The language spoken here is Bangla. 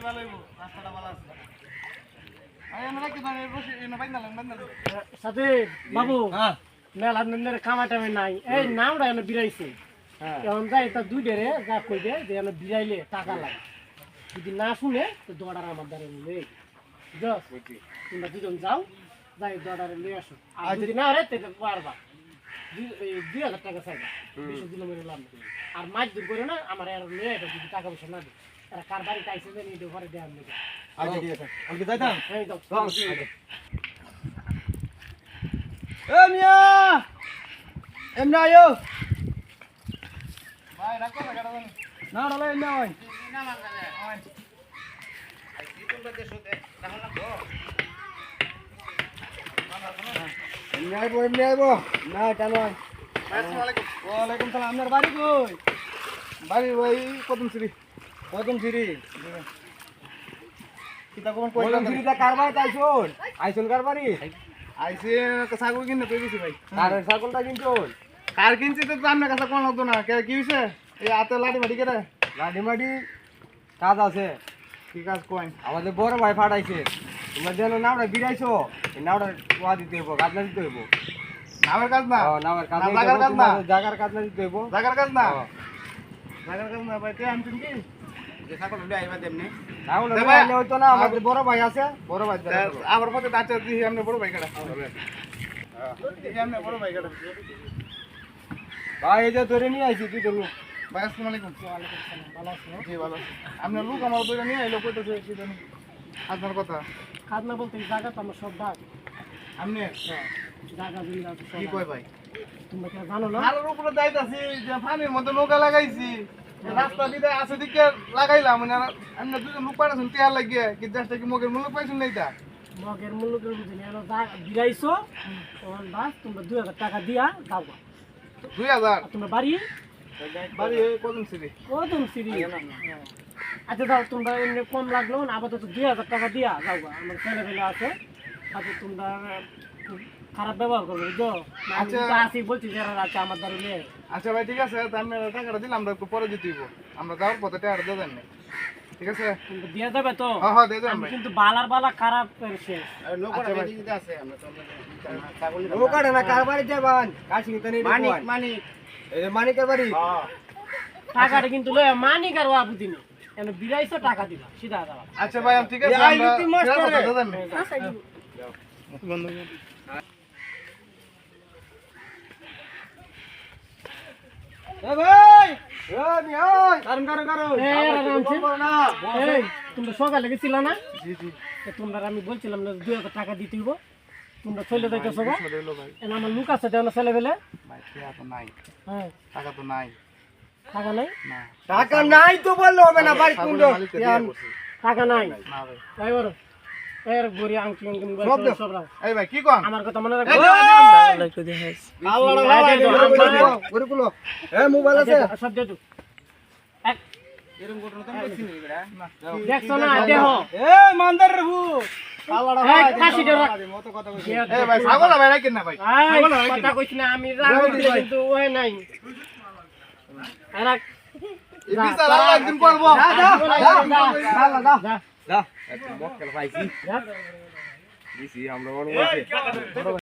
ভালো হইব রাস্তাটা ভালো আছে আয় আমরা কি বানাই বসে এনে বাইন্দালাম সাথে বাবু হ্যাঁ মেলা নন্দরে কামাটামে নাই এই নামটা এনে বিরাইছে এখন যাই তা দুই ডেরে যা কইবে যে এনে বিরাইলে টাকা লাগে যদি না শুনে তো দড়ার আমার দ্বারা নিলে জস তোমরা দুজন যাও যাই দড়ারে নিয়ে আসো আর যদি না রে তাহলে পারবা 2000 টাকা চাইবা 200 দিলে মেরে লাভ নেই। আর মাছ দূর করে না আমার আর নিয়ে এটা যদি টাকা পয়সা না দিই তারা কার বাড়িতে আইসে যে নিয়ে ঘরে দেওয়ার নেবে আচ্ছা ঠিক আছে আমি যাইতাম এই দাও এ মিয়া এমনা আয়ো ভাই রাখো না গাড়া না ডালা এমনা ভাই না মাঙ্গালে ওই আই কি কোন বাদে শুতে রাখো না গো এমনা আইবো না এটা নয় আসসালামু আলাইকুম ওয়া আলাইকুম সালাম আপনার বাড়ি কই বাড়ি ওই কদম সিরি কিতা কোন কই কদম সিরিটা কারবার আইছুন আইছুন কারবারি আইছে ছাগল কিনে কই গেছি ভাই কার ছাগলটা কিনছুন কার কিনছি তো আপনার কাছে কোন লাগতো না কি হইছে এই হাতে লাঠি মাটি কেটে লাঠি মাটি কাজ আছে কি কাজ কই আমাদের বড় ভাই ফাটাইছে তোমরা যেন নামটা বিড়াইছো এই নামটা কোয়া দিতে হইব গাছ দিতে হইব নামের কাজ না নামের কাজ জায়গার কাজ না জায়গার কাজ না দিতে হইব জায়গার কাজ না জায়গার কাজ না ভাই তুই আনছিস কি যে ছাগল উড়ে আইবা দেমনি ছাগল উড়ে আইলে হইতো না আমাদের বড় ভাই আছে বড় ভাই আমার পথে দাঁচা দিই আমরা বড় ভাই কাটা এই আমরা বড় ভাই কাটা ভাই এই যে ধরে নিয়ে আইছি তুই তো লোক ভাই আসসালামু আলাইকুম ওয়া আলাইকুম আসসালাম ভালো আছেন জি ভালো আছি আপনার লোক আমার ধরে নিয়ে আইলো কইতেছে কি জানি আপনার কথা খাজনা বলতে জায়গা তো আমার সব ভাগ আপনি জায়গা জমি আছে কি কই ভাই তোমরা কি জানো না আলোর উপরে যাইতাছি যে পানির মধ্যে নৌকা লাগাইছি রাস্তা দিতে আছে দিকে লাগাইলাম মানে আপনি দুজন লোক পাঠাছেন টিয়ার লাগিয়ে কি দেশটা কি মগের মূল্য পাইছেন না এটা মগের মূল্যের বুঝিনি এনো বিরাইছো তখন বাস তোমরা 2000 টাকা দিয়া দাও 2000 তোমরা বাড়ি বাড়ি কদম সিরি আচ্ছা দাও তোমরা এমনি কম লাগলো না আপাতত 2000 টাকা দিয়া যাও আমার ছেলেবেলা আছে আচ্ছা তোমরা খারাপ ব্যবহার করবে বুঝছো আচ্ছা আসি বলছি যারা আছে আমার দ্বারা নিয়ে আচ্ছা ভাই ঠিক আছে তা আমি টাকাটা দিলাম আমরা একটু পরে দিতে হইব আমরা যাওয়ার পথে টাকাটা দিয়ে দেন না ঠিক আছে তোমরা দিয়ে দেবে তো হ্যাঁ হ্যাঁ দিয়ে দেন ভাই কিন্তু বালার বালা খারাপ শেষ লোকটা দিতে আছে আমরা তো লোকটা না কারবারি যাবান কাছি তো নেই মানিক এই মানিকের বাড়ি হ্যাঁ টাকাটা কিন্তু লয় মানিক আর ওয়া বুঝিনি এনে বিরাইছো টাকা দিবা সিধা দাও আচ্ছা ভাই আমি ঠিক আছে আমরা দিয়ে দেন আচ্ছা বন্ধ এ ভাই নি ওই কারণ এই তোমরা সকালে গেছিল না জি জি তোমরা আমি বলছিলাম না 2000 টাকা দিতে হইব তোমরা চলে যাইতেছো ভাই ভাই এনা আমার লোক আছে দেও না ছেলে বেলে ভাই টাকা তো নাই হ্যাঁ টাকা তো নাই টাকা নাই না টাকা নাই তো বললে হবে না বাড়ি কোন টাকা নাই না ভাই তাই বড় এর গরি আংটি আংটি সব রাখ এই ভাই কি কোন আমার কথা মনে রাখো লাইক করে দেখাইস আল্লাহ গরিগুলো এ মোবাইল আছে সব দে তো এক এরকম ঘটনা তো আমি দেখছি না এবারে না দেখছো না দেহ এ মানদার রহু আল্লাহ ভাই কাশি দে মত কথা কইছি এ ভাই ছাগল ভাই রাখেন না ভাই কথা কইছ না আমি রাখব কিন্তু ওই নাই আরে এই বিচার আল্লাহ একদিন করব যা একদম মক্কেল পাইছি দিছি আমরা মনে হচ্ছে